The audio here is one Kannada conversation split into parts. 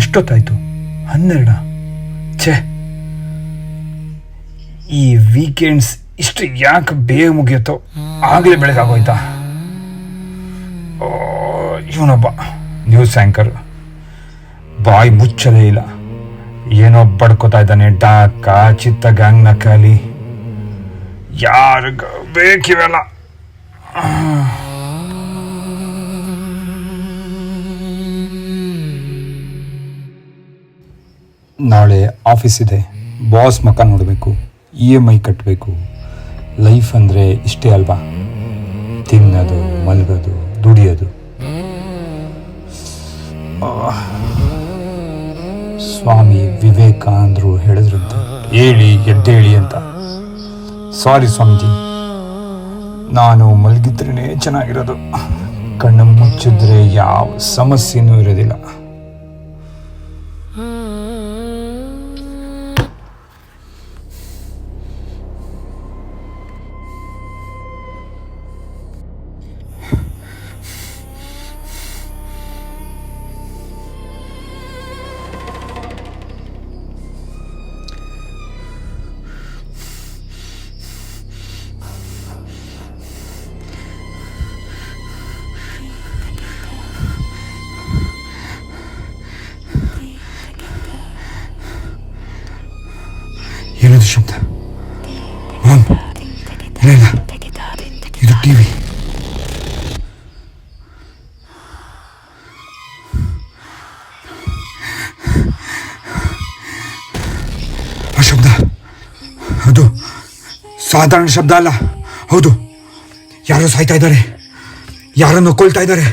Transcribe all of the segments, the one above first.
ಎಷ್ಟೊತ್ತಾಯ್ತು? 12. ಛೇ, ಈ ವೀಕೆಂಡ್ಸ್ ಇಷ್ಟು ಯಾಕೆ ಬೇಗ ಮುಗಿಯುತ್ತೋ? ಆಗಲೇ ಬೆಳಗಾಗೋಯ್ತಾ? ಇವನೊಬ್ಬ ನ್ಯೂಸ್ ಆ್ಯಂಕರ್ ಬಾಯಿ ಮುಚ್ಚಲೇ ಇಲ್ಲ. ಏನೋ ಬಡ್ಕೋತಾ ಇದ್ದಾನೆ. ಡಾಕ ಚಿತ್ತ ಗ್ಯಾಂಗ್ ನಕಲಿ. ಯಾರಿಗ ಬೇಕಿವೆಲ್ಲ? ನಾಳೆ ಆಫೀಸ್ ಇದೆ. ಬಾಸ್ ಮಕ್ಕ ನೋಡಬೇಕು, EMI ಕಟ್ಟಬೇಕು. ಲೈಫ್ ಅಂದರೆ ಇಷ್ಟೇ ಅಲ್ವಾ? ತಿನ್ನೋದು, ಮಲಗೋದು, ದುಡಿಯೋದು. ಸ್ವಾಮಿ ವಿವೇಕಾನಂದರು ಹೇಳಿದ್ರಂತೆ, ಹೇಳಿ ಎದ್ದೇಳಿ ಅಂತ. ಸಾರಿ ಸ್ವಾಮೀಜಿ, ನಾನು ಮಲಗಿದ್ರೇ ಚೆನ್ನಾಗಿರೋದು. ಕಣ್ಣು ಮುಚ್ಚಿದ್ರೆ ಯಾವ ಸಮಸ್ಯೆನೂ ಇರೋದಿಲ್ಲ. ಏನದು ಶಬ್ದ? ಇಲ್ಲ, ಇದು TV. ಆ ಶಬ್ದ ಅದು ಸಾಧಾರಣ ಶಬ್ದ ಅಲ್ಲ. ಹೌದು, ಯಾರೋ ಸಾಯ್ತಾ ಇದ್ದಾರೆ, ಯಾರನ್ನು ಕೊಲ್ತಾ ಇದ್ದಾರೆ.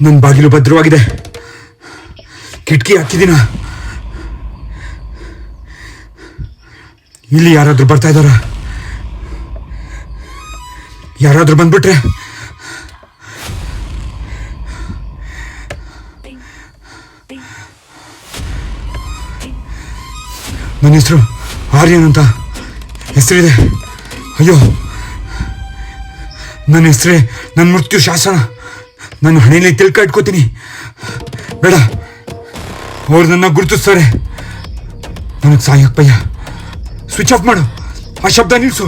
ನನ್ನ ಬಾಗಿಲು ಭದ್ರವಾಗಿದೆ. ಕಿಟಕಿ ಹಾಕಿದ್ದೀನ. ಇಲ್ಲಿ ಯಾರಾದ್ರೂ ಬರ್ತಾ ಇದ್ದಾರ? ಯಾರಾದ್ರೂ ಬಂದ್ಬಿಟ್ರೆ ನನ್ನ ಹೆಸರು ಆರ್ಯನ್ ಅಂತ ಹೆಸರಿದೆ. ಅಯ್ಯೋ, ನನ್ನ ಹೆಸರೇ ನನ್ನ ಮೃತ್ಯು ಶಾಸನ. ನಾನು ಹಣೆಯಲ್ಲಿ ತಿಳ್ಕ ಇಟ್ಕೋತೀನಿ. ಬೇಡ, ಅವ್ರು ನನ್ನ ಗುರುತಿಸ್ತಾರೆ. ನನಗೆ ಸಾಯಕ್ಕಯ್ಯ. ಸ್ವಿಚ್ ಆಫ್ ಮಾಡು, ಆ ಶಬ್ದ ನಿಲ್ಸು.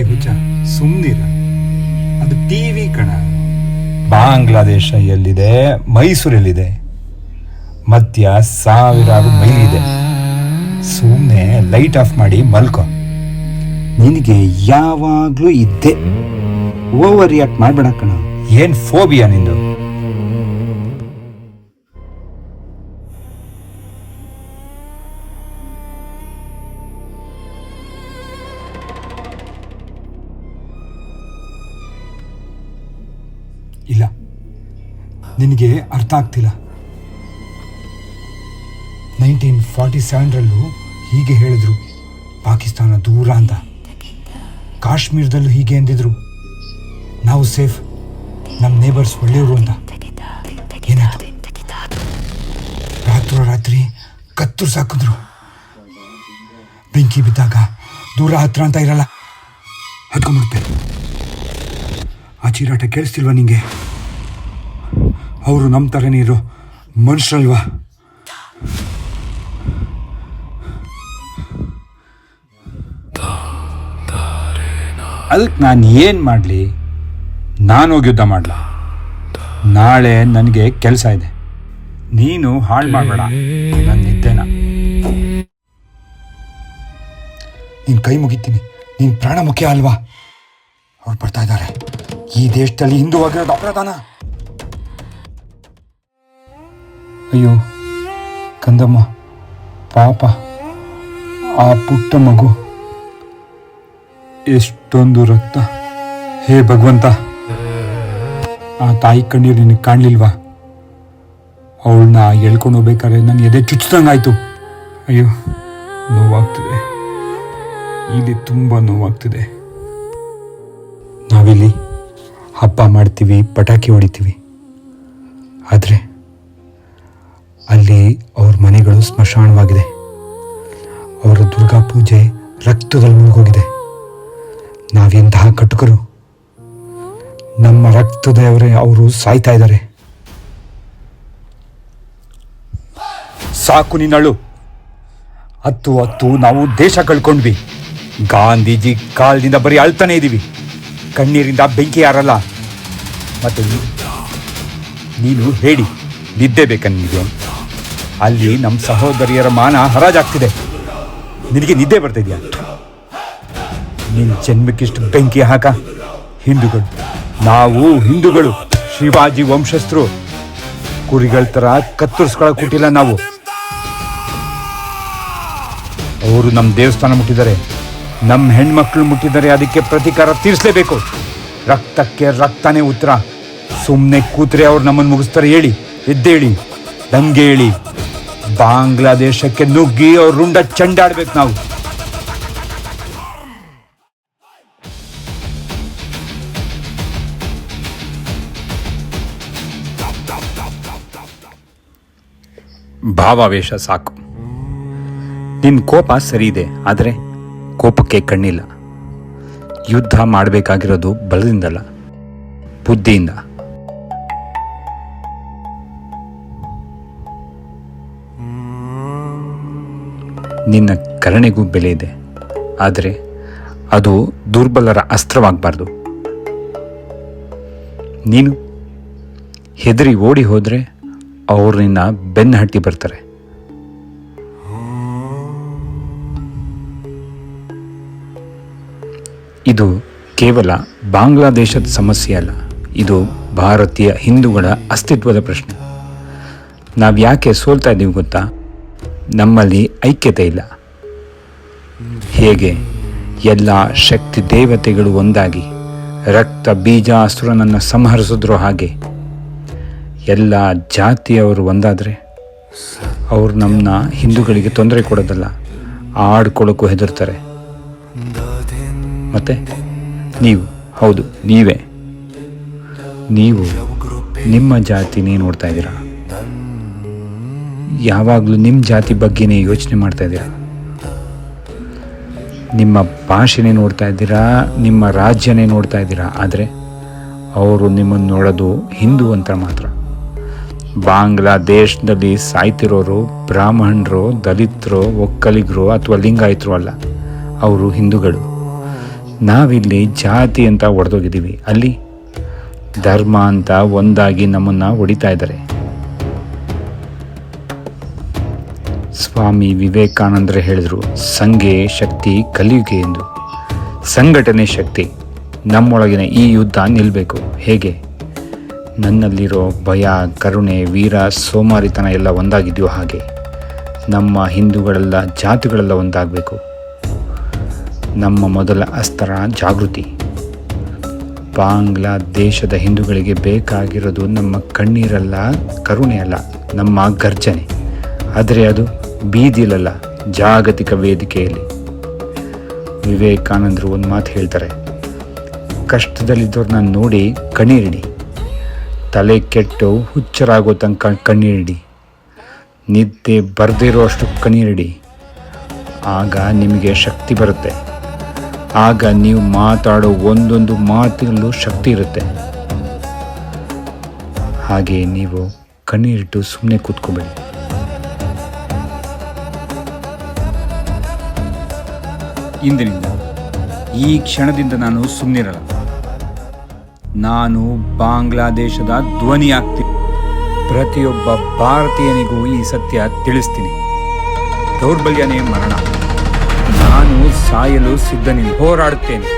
ಹುಚ್ಚ, ಸುಮ್ಮನಿರ. ಅದು TV ಕಣ. ಬಾಂಗ್ಲಾದೇಶ ಎಲ್ಲಿದೆ? ಮೈಸೂರಲ್ಲಿದೆ. ಮಧ್ಯ ಸಾವಿರಾರು ಮೈಲ್ ಇದೆ. ಸುಮ್ಮನೆ ಲೈಟ್ ಆಫ್ ಮಾಡಿ ಮಲ್ಕೊ. ನಿನಗೆ ಯಾವಾಗಲೂ ಇದ್ದೆ. ಓವರ್ ರಿಯಾಕ್ಟ್ ಮಾಡಬೇಡ ಕಣ. ಏನ್ ಫೋಬಿಯಾ ನಿಂದು? ಇಲ್ಲ, ನಿನಗೆ ಅರ್ಥ ಆಗ್ತಿಲ್ಲ. 1947ರಲ್ಲೂ ಹೀಗೆ ಹೇಳಿದ್ರು, ಪಾಕಿಸ್ತಾನ ದೂರ ಅಂತ. ಕಾಶ್ಮೀರದಲ್ಲೂ ಹೀಗೆ ಎಂದಿದ್ರು, ನಾವು ಸೇಫ್, ನಮ್ಮ ನೇಬರ್ಸ್ ಒಳ್ಳೆಯವರು ಅಂತ. ಏನಾಯ್ತು? ರಾತ್ರಿ ಕತ್ತರು ಸಾಕಿದ್ರು. ಬೆಂಕಿ ಬಿದ್ದಾಗ ದೂರ ಹತ್ರ ಅಂತ ಇರಲ್ಲ, ಹತ್ಕೊಂಡ್ಬಿಡ್ತೆ. ಆ ಚೀರಾಟ ಕೇಳಿಸ್ತಿಲ್ವಾ ನಿಂಗೆ? ಅವರು ನಮ್ಮ ಥರನೇ ಇರೋ ಮನುಷ್ಯರಲ್ವಾ? ಅದಕ್ಕೆ ನಾನು ಏನು ಮಾಡಲಿ? ನಾನು ಹೋಗಿ ಯುದ್ಧ ಮಾಡಲ? ನಾಳೆ ನನಗೆ ಕೆಲಸ ಇದೆ. ನೀನು ಹಾಳು ಮಾಡಬೇಡ ನನ್ನ ನಿದ್ದೆನ. ನಿನ್ನ ಕೈ ಮುಗಿತೀನಿ, ನಿನ್ನ ಪ್ರಾಣ ಮುಖ್ಯ ಅಲ್ವಾ? ಅವ್ರು ಬರ್ತಾ ಇದ್ದಾರೆ. ಈ ದೇಶದಲ್ಲಿ ಹಿಂದುವಾಗಿರೋದು ಅಪರಾಧನ? ಅಯ್ಯೋ ಕಂದಮ್ಮ, ಪಾಪ ಆ ಪುಟ್ಟ ಮಗು. ಎಷ್ಟೊಂದು ರಕ್ತ. ಹೇ ಭಗವಂತ, ಆ ತಾಯಿ ಕಣ್ಣೀರು ನಿನಗೆ ಕಾಣಲಿಲ್ವಾ? ಅವಳನ್ನ ಎಳ್ಕೊಂಡು ಹೋಗ್ಬೇಕಾದ್ರೆ ನನ್ನ ಎದೆ ಚುಚ್ಚಿದಂಗಾಯ್ತು. ಅಯ್ಯೋ, ನೋವಾಗ್ತಿದೆ. ಇಲ್ಲಿ ತುಂಬ ನೋವಾಗ್ತಿದೆ. ನಾವಿಲ್ಲಿ ಹಬ್ಬ ಮಾಡ್ತೀವಿ, ಪಟಾಕಿ ಹೊಡಿತೀವಿ. ಆದರೆ ಅಲ್ಲಿ ಅವ್ರ ಮನೆಗಳು ಸ್ಮಶಾನವಾಗಿದೆ. ಅವರ ದುರ್ಗಾ ಪೂಜೆ ರಕ್ತದಲ್ಲಿ ಮುಳುಗೋಗಿದೆ. ನಾವೆಂತಹ ಕಟುಕರು. ನಮ್ಮ ರಕ್ತದವರೇ ಅವರು ಸಾಯ್ತಾ ಇದ್ದಾರೆ. ಸಾಕು ನಿನ್ನಳು. ಹತ್ತು ನಾವು ದೇಶ ಕಳ್ಕೊಂಡ್ವಿ. ಗಾಂಧೀಜಿ ಕಾಲದಿಂದ ಬರೀ ಅಳ್ತಾನೆ ಇದ್ದೀವಿ. ಕಣ್ಣೀರಿಂದ ಬೆಂಕಿ ಯಾರಲ್ಲ. ಮತ್ತೆ ನೀನು ಹೇಳಿ, ನಿದ್ದೆ ಬೇಕಾ ನಿನಗೆ? ಅಲ್ಲಿ ನಮ್ಮ ಸಹೋದರಿಯರ ಮಾನ ಹರಾಜಾಗ್ತಿದೆ. ನಿನಗೆ ನಿದ್ದೆ ಬರ್ತಾ ಇದೆಯಾ? ನಿನ್ನ ಜನ್ಮಕ್ಕಿಷ್ಟು ಬೆಂಕಿ ಹಾಕ. ಹಿಂದೂಗಳು, ನಾವು ಹಿಂದೂಗಳು, ಶಿವಾಜಿ ವಂಶಸ್ಥರು. ಕುರಿಗಳ ಥರ ಕತ್ತರಿಸ್ಕೊಳಕ್ ಹುಟ್ಟಿಲ್ಲ ನಾವು. ಅವರು ನಮ್ಮ ದೇವಸ್ಥಾನ ಮುಟ್ಟಿದ್ದಾರೆ, ನಮ್ಮ ಹೆಣ್ಮಕ್ಳು ಮುಟ್ಟಿದ್ದಾರೆ. ಅದಕ್ಕೆ ಪ್ರತೀಕಾರ ತೀರಿಸಲೇಬೇಕು. ರಕ್ತಕ್ಕೆ ರಕ್ತನೇ ಉತ್ತರ. ಸುಮ್ಮನೆ ಕೂತ್ರೆ ಅವ್ರು ನಮ್ಮನ್ನು ಮುಗಿಸ್ತಾರೆ. ಹೇಳಿ, ಎದ್ದೇಳಿ, ದಂಗೆ ಹೇಳಿ. ಬಾಂಗ್ಲಾದೇಶಕ್ಕೆ ನುಗ್ಗಿ ಅವ್ರ ರುಂಡ ಚಂಡಾಡ್ಬೇಕು ನಾವು. ಭಾವಾವೇಶ ಸಾಕು. ನಿನ್ನ ಕೋಪ ಸರಿ ಇದೆ, ಆದರೆ ಕೋಪಕ್ಕೆ ಕಣ್ಣಿಲ್ಲ. ಯುದ್ಧ ಮಾಡಬೇಕಾಗಿರೋದು ಬಲದಿಂದಲ್ಲ, ಬುದ್ಧಿಯಿಂದ. ನಿನ್ನ ಕರುಣೆಗೂ ಬೆಲೆ ಇದೆ, ಆದರೆ ಅದು ದುರ್ಬಲರ ಅಸ್ತ್ರವಾಗಬಾರ್ದು. ನೀನು ಹೆದರಿ ಓಡಿ ಹೋದರೆ ಅವರು ನಿನ್ನ ಬೆನ್ನ ಹಟ್ಟಿ ಬರ್ತಾರೆ. ಇದು ಕೇವಲ ಬಾಂಗ್ಲಾದೇಶದ ಸಮಸ್ಯೆ ಅಲ್ಲ, ಇದು ಭಾರತೀಯ ಹಿಂದೂಗಳ ಅಸ್ತಿತ್ವದ ಪ್ರಶ್ನೆ. ನಾವು ಯಾಕೆ ಸೋಲ್ತಾ ಇದ್ದೀವಿ ಗೊತ್ತಾ? ನಮ್ಮಲ್ಲಿ ಐಕ್ಯತೆ ಇಲ್ಲ. ಹೇಗೆ ಎಲ್ಲ ಶಕ್ತಿ ದೇವತೆಗಳು ಒಂದಾಗಿ ರಕ್ತ ಬೀಜಾಸುರನನ್ನು ಸಂಹರಿಸಿದ್ರು, ಹಾಗೆ ಎಲ್ಲ ಜಾತಿಯವರು ಒಂದಾದರೆ ಅವರು ನಮ್ಮನ್ನ ಹಿಂದೂಗಳಿಗೆ ತೊಂದರೆ ಕೊಡೋದಲ್ಲ, ಆಡ್ಕೊಳ್ಳೋಕ್ಕೂ ಹೆದರ್ತಾರೆ. ಮತ್ತೆ ನೀವು, ಹೌದು ನೀವೇ, ನೀವು ನಿಮ್ಮ ಜಾತಿನೇ ನೋಡ್ತಾ ಇದ್ದೀರಾ. ಯಾವಾಗಲೂ ನಿಮ್ಮ ಜಾತಿ ಬಗ್ಗೆನೇ ಯೋಚನೆ ಮಾಡ್ತಾ ಇದ್ದೀರಾ. ನಿಮ್ಮ ಭಾಷೆನೇ ನೋಡ್ತಾ ಇದ್ದೀರಾ, ನಿಮ್ಮ ರಾಜ್ಯನೇ ನೋಡ್ತಾ ಇದ್ದೀರಾ. ಆದರೆ ಅವರು ನಿಮ್ಮನ್ನು ನೋಡೋದು ಹಿಂದೂ ಅಂತ ಮಾತ್ರ. ಬಾಂಗ್ಲಾದೇಶದಲ್ಲಿ ಸಾಯ್ತಿರೋರು ಬ್ರಾಹ್ಮಣರು, ದಲಿತರು, ಒಕ್ಕಲಿಗರು ಅಥವಾ ಲಿಂಗಾಯತರು ಅಲ್ಲ, ಅವರು ಹಿಂದೂಗಳು. ನಾವಿಲ್ಲಿ ಜಾತಿ ಅಂತ ಒಡೆದೋಗಿದ್ದೀವಿ, ಅಲ್ಲಿ ಧರ್ಮ ಅಂತ ಒಂದಾಗಿ ನಮ್ಮನ್ನು ಹೊಡಿತಾ ಇದ್ದಾರೆ. ಸ್ವಾಮಿ ವಿವೇಕಾನಂದರು ಹೇಳಿದರು, ಸಂಘೆ ಶಕ್ತಿ ಕಲಿಯುಗೆ ಎಂದು. ಸಂಘಟನೆ ಶಕ್ತಿ. ನಮ್ಮೊಳಗಿನ ಈ ಯುದ್ಧ ನಿಲ್ಲಬೇಕು. ಹೇಗೆ? ನನ್ನಲ್ಲಿರೋ ಭಯ, ಕರುಣೆ, ವೀರ, ಸೋಮಾರಿತನ ಎಲ್ಲ ಒಂದಾಗಿದೆಯೋ ಹಾಗೆ ನಮ್ಮ ಹಿಂದೂಗಳೆಲ್ಲ, ಜಾತಿಗಳೆಲ್ಲ ಒಂದಾಗಬೇಕು. ನಮ್ಮ ಮೊದಲ ಅಸ್ತ್ರ ಜಾಗೃತಿ. ಬಾಂಗ್ಲಾದೇಶದ ಹಿಂದೂಗಳಿಗೆ ಬೇಕಾಗಿರೋದು ನಮ್ಮ ಕಣ್ಣೀರಲ್ಲ, ಕರುಣೆ ಅಲ್ಲ, ನಮ್ಮ ಗರ್ಜನೆ. ಆದರೆ ಅದು ಬೀದಿಲಲ್ಲ, ಜಾಗತಿಕ ವೇದಿಕೆಯಲ್ಲಿ. ವಿವೇಕಾನಂದರು ಒಂದು ಮಾತು ಹೇಳ್ತಾರೆ, ಕಷ್ಟದಲ್ಲಿದ್ದವ್ರನ್ನ ನೋಡಿ ಕಣ್ಣೀರಿಡಿ, ತಲೆ ಕೆಟ್ಟು ಹುಚ್ಚರಾಗೋ ತನಕ ಕಣ್ಣೀರಿಡಿ, ನಿದ್ದೆ ಬರದಿರೋ ಅಷ್ಟು ಕಣ್ಣೀರಿಡಿ. ಆಗ ನಿಮಗೆ ಶಕ್ತಿ ಬರುತ್ತೆ. ಆಗ ನೀವು ಮಾತಾಡೋ ಒಂದೊಂದು ಮಾತಿನಲ್ಲೂ ಶಕ್ತಿ ಇರುತ್ತೆ. ಹಾಗೆ ನೀವು ಕಣ್ಣೀರಿಟ್ಟು ಸುಮ್ಮನೆ ಕೂತ್ಕೋಬೇಡಿ. ಇಂದಿನಿಂದ, ಈ ಕ್ಷಣದಿಂದ ನಾನು ಸುಮ್ಮನಿರಲ್ಲ. ನಾನು ಬಾಂಗ್ಲಾದೇಶದ ಧ್ವನಿ ಆಗ್ತೀನಿ. ಪ್ರತಿಯೊಬ್ಬ ಭಾರತೀಯನಿಗೂ ಈ ಸತ್ಯ ತಿಳಿಸ್ತೀನಿ. ದೌರ್ಬಲ್ಯನೇ ಮರಣ. ನಾನು ಸಾಯಲು ಸಿದ್ಧನಿಲ್ಲ, ಹೋರಾಡುತ್ತೇನೆ.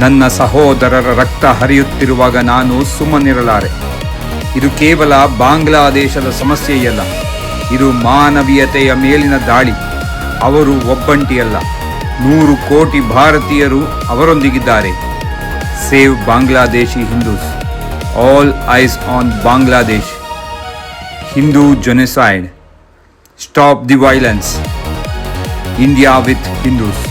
ನನ್ನ ಸಹೋದರರ ರಕ್ತ ಹರಿಯುತ್ತಿರುವಾಗ ನಾನು ಸುಮ್ಮನಿರಲಾರೆ. ಇದು ಕೇವಲ ಬಾಂಗ್ಲಾದೇಶದ ಸಮಸ್ಯೆಯಲ್ಲ, ಇದು ಮಾನವೀಯತೆಯ ಮೇಲಿನ ದಾಳಿ. ಅವರು ಒಬ್ಬಂಟಿಯಲ್ಲ, 100 ಕೋಟಿ ಭಾರತೀಯರು ಅವರೊಂದಿಗಿದ್ದಾರೆ. Save Bangladeshi Hindus. All eyes on Bangladesh. Hindu genocide. Stop the violence. India with Hindus.